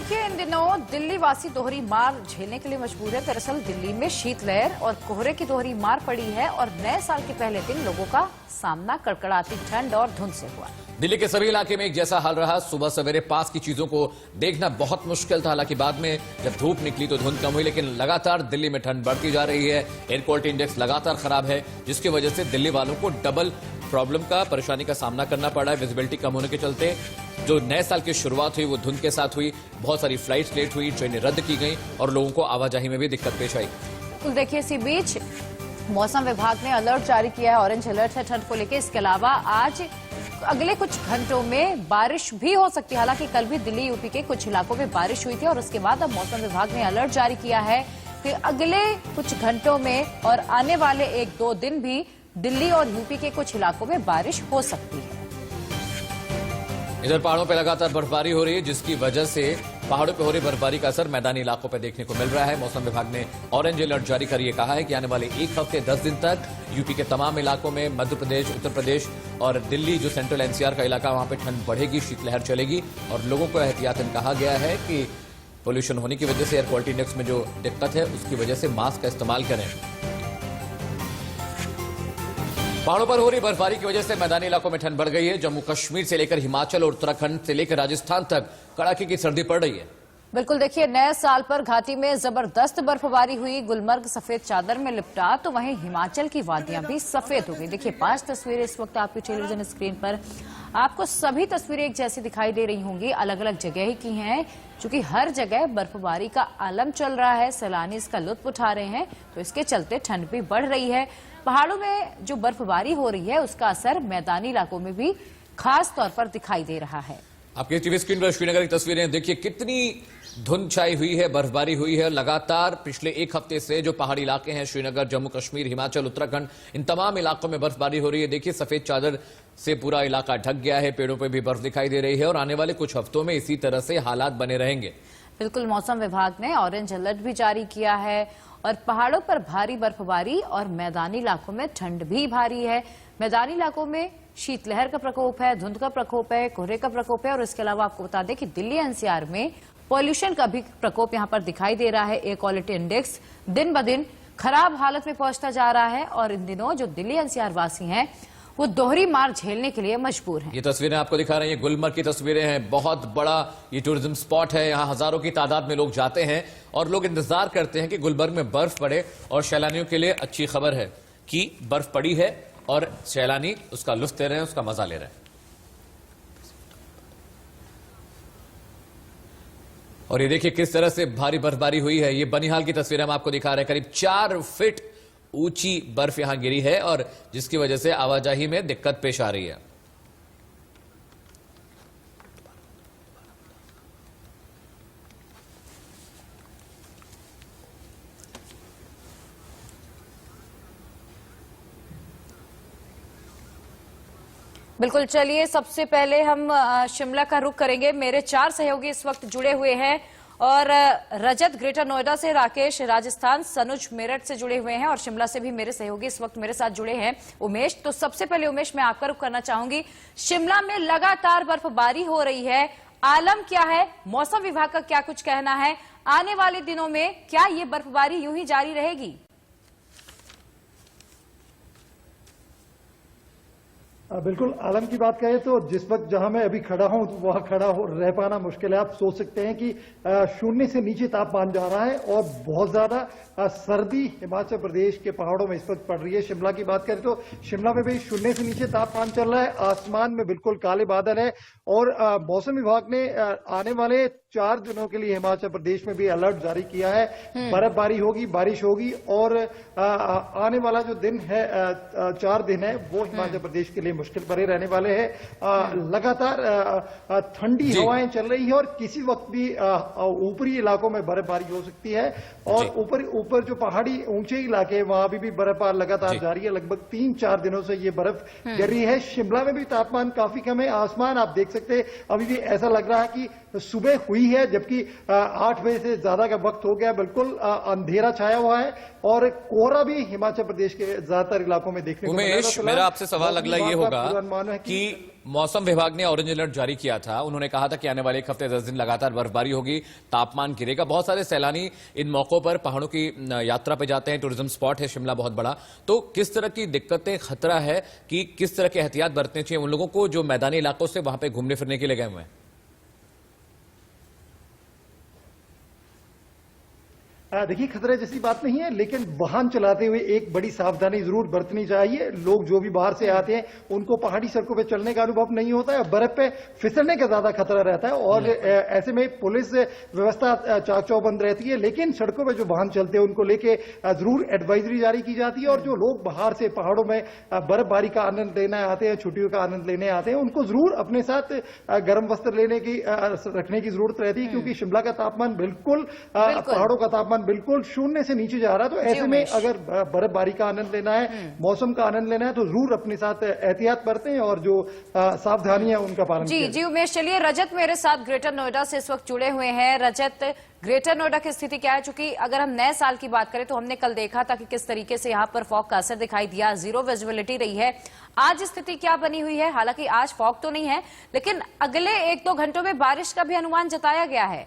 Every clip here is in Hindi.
देखिए, इन दिनों दिल्ली वासी दोहरी मार झेलने के लिए मजबूर है। दरअसल दिल्ली में शीतलहर और कोहरे की दोहरी मार पड़ी है और नए साल के पहले दिन लोगों का सामना कड़कड़ाती ठंड और धुंध से हुआ। दिल्ली के सभी इलाके में एक जैसा हाल रहा। सुबह सवेरे पास की चीजों को देखना बहुत मुश्किल था। हालांकि बाद में जब धूप निकली तो धुंध कम हुई, लेकिन लगातार दिल्ली में ठंड बढ़ती जा रही है। एयर क्वालिटी इंडेक्स लगातार खराब है, जिसकी वजह से दिल्ली वालों को डबल प्रॉब्लम का, परेशानी का सामना करना पड़ा है। विजिबिलिटी कम होने के चलते जो नए साल की शुरुआत हुई वो धुंध के साथ हुई। बहुत सारी फ्लाइट्स लेट हुई, ट्रेनें रद्द की गई और लोगों को आवाजाही में भी दिक्कत पेश आई। तो देखिए, इसी बीच मौसम विभाग ने अलर्ट जारी किया है, ऑरेंज अलर्ट है ठंड को लेकर। इसके अलावा आज अगले कुछ घंटों में बारिश भी हो सकती है। हालांकि कल भी दिल्ली यूपी के कुछ इलाकों में बारिश हुई थी और उसके बाद अब मौसम विभाग ने अलर्ट जारी किया है कि अगले कुछ घंटों में और आने वाले 1-2 दिन भी दिल्ली और यूपी के कुछ इलाकों में बारिश हो सकती है। इधर पहाड़ों पर लगातार बर्फबारी हो रही है, जिसकी वजह से पहाड़ों पर हो रही बर्फबारी का असर मैदानी इलाकों पर देखने को मिल रहा है। मौसम विभाग ने ऑरेंज अलर्ट जारी कर ये कहा है कि आने वाले 1 हफ्ते 10 दिन तक यूपी के तमाम इलाकों में, मध्य प्रदेश, उत्तर प्रदेश और दिल्ली जो सेंट्रल एनसीआर का इलाका, वहां पर ठंड बढ़ेगी, शीतलहर चलेगी और लोगों को एहतियातन कहा गया है कि पोल्यूशन होने की वजह से, एयर क्वालिटी इंडेक्स में जो दिक्कत है उसकी वजह से मास्क का इस्तेमाल करें। पहाड़ों पर हो रही बर्फबारी की वजह से मैदानी इलाकों में ठंड बढ़ गई है। जम्मू कश्मीर से लेकर हिमाचल और उत्तराखंड से लेकर राजस्थान तक कड़ाके की सर्दी पड़ रही है। बिल्कुल, देखिए, नए साल पर घाटी में जबरदस्त बर्फबारी हुई। गुलमर्ग सफेद चादर में लिपटा तो वहीं हिमाचल की वादियां भी सफेद हो गई। देखिए, 5 तस्वीरें इस वक्त आपकी टेलीविजन स्क्रीन पर। आपको सभी तस्वीरें एक जैसी दिखाई दे रही होंगी, अलग अलग जगह ही की हैं, क्योंकि हर जगह बर्फबारी का आलम चल रहा है। सैलानी इसका लुत्फ उठा रहे हैं, तो इसके चलते ठंड भी बढ़ रही है। पहाड़ों में जो बर्फबारी हो रही है उसका असर मैदानी इलाकों में भी खास तौर पर दिखाई दे रहा है। आपकी टीवी स्क्रीन पर श्रीनगर की तस्वीरें देखिए, कितनी धुंध छाई हुई है, बर्फबारी हुई है। लगातार पिछले 1 हफ्ते से जो पहाड़ी इलाके हैं, श्रीनगर, जम्मू कश्मीर, हिमाचल, उत्तराखंड, इन तमाम इलाकों में बर्फबारी हो रही है। देखिए, सफेद चादर से पूरा इलाका ढक गया है, पेड़ों पर भी बर्फ दिखाई दे रही है और आने वाले कुछ हफ्तों में इसी तरह से हालात बने रहेंगे। बिल्कुल, मौसम विभाग ने ऑरेंज अलर्ट भी जारी किया है और पहाड़ों पर भारी बर्फबारी और मैदानी इलाकों में ठंड भी भारी है। मैदानी इलाकों में शीतलहर का प्रकोप है, धुंध का प्रकोप है, कोहरे का प्रकोप है और इसके अलावा आपको बता दें कि दिल्ली एनसीआर में पॉल्यूशन का भी प्रकोप यहां पर दिखाई दे रहा है। एयर क्वालिटी इंडेक्स दिन ब दिन खराब हालत में पहुंचता जा रहा है और इन दिनों जो दिल्ली एनसीआर वासी हैं वो दोहरी मार झेलने के लिए मजबूर हैं। ये तस्वीरें आपको दिखा रहे हैं, गुलमर्ग की तस्वीरें हैं। बहुत बड़ा ये टूरिज्म स्पॉट है, यहाँ हजारों की तादाद में लोग जाते हैं और लोग इंतजार करते हैं कि गुलमर्ग में बर्फ पड़े। और सैलानियों के लिए अच्छी खबर है कि बर्फ पड़ी है और सैलानी उसका लुत्फ ले रहे हैं, उसका मजा ले रहे हैं। और ये देखिए किस तरह से भारी बर्फबारी हुई है। ये बनिहाल की तस्वीरें हम आपको दिखा रहे हैं। करीब 4 फीट ऊंची बर्फ यहां गिरी है और जिसकी वजह से आवाजाही में दिक्कत पेश आ रही है। बिल्कुल, चलिए सबसे पहले हम शिमला का रुख करेंगे। मेरे 4 सहयोगी इस वक्त जुड़े हुए हैं और रजत ग्रेटर नोएडा से, राकेश राजस्थान, सनुज मेरठ से जुड़े हुए हैं और शिमला से भी मेरे सहयोगी इस वक्त मेरे साथ जुड़े हैं, उमेश। तो सबसे पहले उमेश, मैं आपका रुख करना चाहूंगी। शिमला में लगातार बर्फबारी हो रही है, आलम क्या है, मौसम विभाग का क्या कुछ कहना है, आने वाले दिनों में क्या ये बर्फबारी यूं ही जारी रहेगी? बिल्कुल, आलम की बात करें तो जिस वक्त जहां मैं अभी खड़ा हूं वहां खड़ा रह पाना मुश्किल है। आप सोच सकते हैं कि 0 से नीचे तापमान जा रहा है और बहुत ज्यादा सर्दी हिमाचल प्रदेश के पहाड़ों में इस वक्त पड़ रही है। शिमला की बात करें तो शिमला में भी 0 से नीचे तापमान चल रहा है, आसमान में बिल्कुल काले बादल है और मौसम विभाग ने आने वाले 4 दिनों के लिए हिमाचल प्रदेश में भी अलर्ट जारी किया है। बर्फबारी होगी, बारिश होगी और आने वाला जो दिन है 4 दिन है वो हिमाचल प्रदेश के लिए मुश्किल भरे रहने वाले हैं। लगातार ठंडी हवाएं चल रही है और किसी वक्त भी ऊपरी इलाकों में बर्फबारी हो सकती है और ऊपर जो पहाड़ी ऊंचे इलाके हैं वहां भी बर्फबारी लगातार जारी है। लगभग 3-4 दिनों से ये बर्फ गिर रही है। शिमला में भी तापमान काफी कम है, आसमान आप देख सकते हैं अभी भी ऐसा लग रहा है कि सुबह हुई हुई है, जबकि 8 बजे से ज्यादा का वक्त हो गया। बिल्कुल अंधेरा छाया हुआ है और कोहरा भी हिमाचल प्रदेश के ज्यादातर इलाकों में देखने को मिलेगा। उमेश, मेरा आपसे सवाल अगला ये होगा कि मौसम विभाग ने ऑरेंज अलर्ट जारी किया था। उन्होंने कहा था कि आने वाले 1 हफ्ते 10 दिन लगातार बर्फबारी होगी, तापमान गिरेगा। बहुत सारे सैलानी इन मौकों पर पहाड़ों की यात्रा पे जाते हैं, टूरिज्म स्पॉट है शिमला बहुत बड़ा। तो किस तरह की दिक्कतें, खतरा है कि किस तरह के एहतियात बरतने चाहिए उन लोगों को जो मैदानी इलाकों से वहां पे घूमने फिरने के लिए गए हुए हैं? देखिए, खतरे जैसी बात नहीं है, लेकिन वाहन चलाते हुए एक बड़ी सावधानी जरूर बरतनी चाहिए। लोग जो भी बाहर से आते हैं उनको पहाड़ी सड़कों पे चलने का अनुभव नहीं होता है, बर्फ पे फिसलने का ज्यादा खतरा रहता है और ऐसे में पुलिस व्यवस्था चाक चौबंद रहती है। लेकिन सड़कों पे जो वाहन चलते हैं उनको लेके जरूर एडवाइजरी जारी की जाती है और जो लोग बाहर से पहाड़ों में बर्फबारी का आनंद लेना आते हैं, छुट्टियों का आनंद लेने आते हैं, उनको जरूर अपने साथ गर्म वस्त्र रखने की जरूरत रहती है, क्योंकि शिमला का तापमान बिल्कुल पहाड़ों का तापमान बिल्कुल 0 से नीचे जा रहा है। तो ऐसे में अगर बर्फबारी का आनंद लेना है, मौसम का आनंद लेना है, तो जरूर अपने साथ एहतियात बरतें और जो सावधानियां उनका पालन करें। जी उमेश, चलिए रजत मेरे साथ ग्रेटर नोएडा से इस वक्त जुड़े हुए हैं। रजत, ग्रेटर नोएडा की स्थिति क्या है? चूंकि अगर हम नए साल की बात करें तो हमने कल देखा था कि किस तरीके से यहाँ पर फॉग का असर दिखाई दिया, जीरो विजिबिलिटी रही है। आज स्थिति क्या बनी हुई है? हालांकि आज फॉग तो नहीं है, लेकिन अगले 1-2 घंटों में बारिश का भी अनुमान जताया गया है।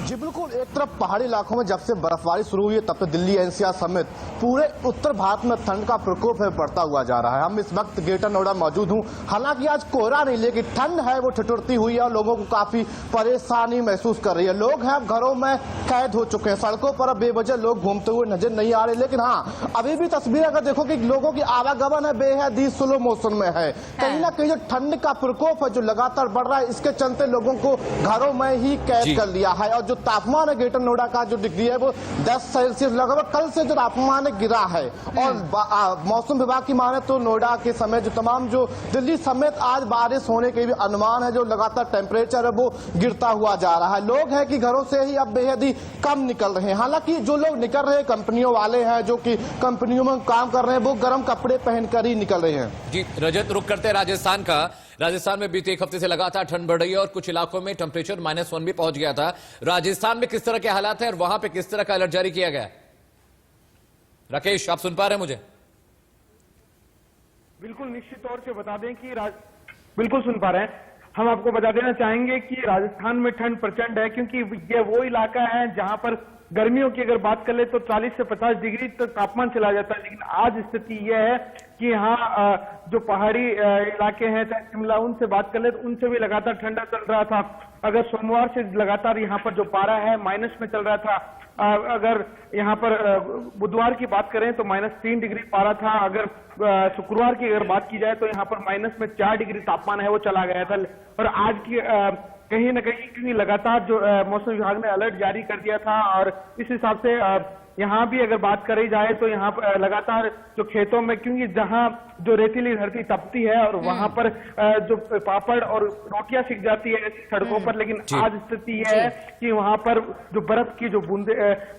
जी बिल्कुल, एक तरफ पहाड़ी इलाकों में जब से बर्फबारी शुरू हुई है तब से दिल्ली एनसीआर समेत पूरे उत्तर भारत में ठंड का प्रकोप है बढ़ता हुआ जा रहा है। हम इस वक्त ग्रेटर नोएडा मौजूद हूं। हालांकि आज कोहरा नहीं, लेकिन ठंड है वो ठिठुरती हुई है और लोगों को काफी परेशानी महसूस कर रही है। लोग हैं घरों में कैद हो चुके हैं, सड़कों पर अब बेवजह लोग घूमते हुए नजर नहीं आ रहे। लेकिन हाँ, अभी भी तस्वीर अगर देखो कि लोगों की आवागमन है बेहद ही स्लो मोशन में है। कहीं ना कहीं जो ठंड का प्रकोप है जो लगातार बढ़ रहा है, इसके चलते लोगों को घरों में ही कैद कर लिया है। और जो तापमान है ग्रेटर नोएडा का जो डिग्री है वो 10 सेल्सियस लगभग कल से जो तापमान गिरा है। और मौसम विभाग की माने तो नोएडा के समय जो तमाम जो दिल्ली समेत आज बारिश होने के भी अनुमान है, जो लगातार टेम्परेचर है वो गिरता हुआ जा रहा है। लोग हैं कि घरों से ही अब बेहद ही कम निकल रहे हैं। हालांकि जो लोग निकल रहे हैं कंपनियों वाले हैं, जो कि कंपनियों में काम कर रहे हैं, वो गर्म कपड़े पहनकर ही निकल रहे हैं। जी रजत, रुक करते हैं राजस्थान का। राजस्थान में बीते 1 हफ्ते से लगातार ठंड बढ़ रही है और कुछ इलाकों में टेम्परेचर -1 भी पहुंच गया था। राजस्थान में किस तरह के हालात हैं और वहां पे किस तरह का अलर्ट जारी किया गया? राकेश, आप सुन पा रहे हैं मुझे? बिल्कुल, निश्चित तौर से बता दें कि बिल्कुल सुन पा रहे हैं। हम आपको बता देना चाहेंगे कि राजस्थान में ठंड प्रचंड है, क्योंकि ये वो इलाका है जहां पर गर्मियों की अगर बात कर ले तो 40 से 50 डिग्री तक तापमान चला जाता है। लेकिन आज स्थिति यह है कि यहाँ जो पहाड़ी इलाके हैं, चाहे शिमला, उनसे बात कर ले तो उनसे भी लगातार ठंडा चल रहा था। अगर सोमवार से लगातार यहाँ पर जो पारा है माइनस में चल रहा था। अगर यहाँ पर बुधवार की बात करें तो -3 डिग्री पारा था। अगर शुक्रवार की अगर बात की जाए तो यहाँ पर माइनस में 4 डिग्री तापमान है वो चला गया था। और आज की कहीं न कहीं क्योंकि लगातार जो मौसम विभाग ने अलर्ट जारी कर दिया था और इस हिसाब से यहाँ भी अगर बात करी जाए तो यहाँ पर लगातार जो खेतों में, क्योंकि जहाँ जो रेतीली धरती तपती है और वहां पर जो पापड़ और रोटियां सिक जाती है ऐसी सड़कों पर। लेकिन आज स्थिति यह है कि वहां पर जो बर्फ की जो बूंदे,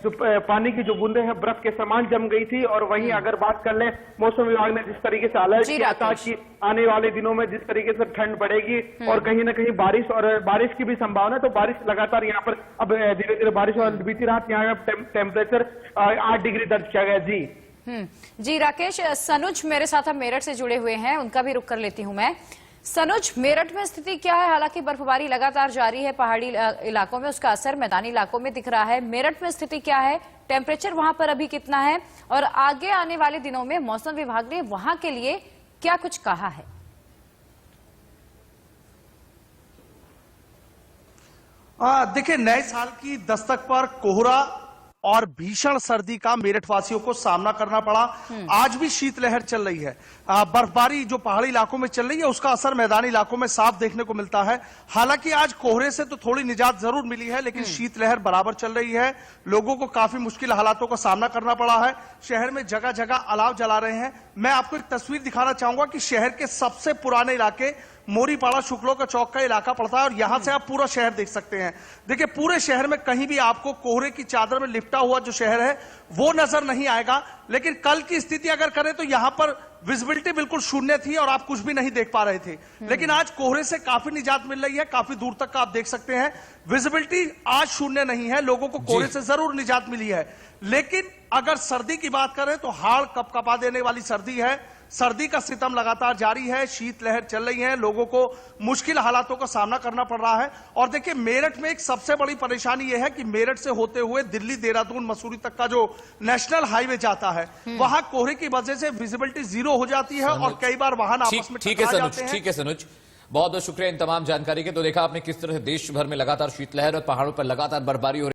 जो पानी की जो बूंदे हैं बर्फ के समान जम गई थी। और वहीं अगर बात कर ले, मौसम विभाग ने जिस तरीके से अलर्ट किया था कि आने वाले दिनों में जिस तरीके से ठंड बढ़ेगी और कहीं ना कहीं बारिश की भी संभावना है, तो बारिश लगातार यहाँ पर अब धीरे धीरे बारिश और बीती रात यहाँ टेम्परेचर 8 डिग्री दर्ज किया गया। जी राकेश, सनुज मेरे साथ अब मेरठ से जुड़े हुए हैं, उनका भी रुख कर लेती हूं मैं। सनुज, मेरठ में स्थिति क्या है? हालांकि बर्फबारी लगातार जारी है पहाड़ी इलाकों में, उसका असर मैदानी इलाकों में दिख रहा है। मेरठ में स्थिति क्या है? टेम्परेचर वहां पर अभी कितना है? और आगे आने वाले दिनों में मौसम विभाग ने वहां के लिए क्या कुछ कहा है? देखिए, नए साल की दस्तक पर कोहरा और भीषण सर्दी का मेरठ वासियों को सामना करना पड़ा। आज भी शीतलहर चल रही है। बर्फबारी जो पहाड़ी इलाकों में चल रही है उसका असर मैदानी इलाकों में साफ देखने को मिलता है। हालांकि आज कोहरे से तो थोड़ी निजात जरूर मिली है, लेकिन शीतलहर बराबर चल रही है। लोगों को काफी मुश्किल हालातों का सामना करना पड़ा है। शहर में जगह जगह अलाव जला रहे हैं। मैं आपको एक तस्वीर दिखाना चाहूंगा कि शहर के सबसे पुराने इलाके मोरीपाड़ा शुक्लों का चौक का इलाका पड़ता है और यहां से आप पूरा शहर देख सकते हैं। देखिए पूरे शहर में कहीं भी आपको कोहरे की चादर में लिपटा हुआ जो शहर है वो नजर नहीं आएगा। लेकिन कल की स्थिति अगर करें तो यहां पर विजिबिलिटी बिल्कुल शून्य थी और आप कुछ भी नहीं देख पा रहे थे। लेकिन आज कोहरे से काफी निजात मिल रही है, काफी दूर तक का आप देख सकते हैं। विजिबिलिटी आज शून्य नहीं है, लोगों को कोहरे से जरूर निजात मिली है। लेकिन अगर सर्दी की बात करें तो हाड़ कपकपा देने वाली सर्दी है। सर्दी का सितम लगातार जारी है, शीतलहर चल रही है, लोगों को मुश्किल हालातों का सामना करना पड़ रहा है। और देखिए मेरठ में एक सबसे बड़ी परेशानी यह है कि मेरठ से होते हुए दिल्ली, देहरादून, मसूरी तक का जो नेशनल हाईवे जाता है वहां कोहरे की वजह से विजिबिलिटी जीरो हो जाती है और कई बार वाहन आपस में टकरा जाते हैं। ठीक है सनुज, बहुत बहुत शुक्रिया इन तमाम जानकारी के। तो देखा आपने किस तरह देश भर में लगातार शीतलहर और पहाड़ों पर लगातार बर्फबारी हो रही है।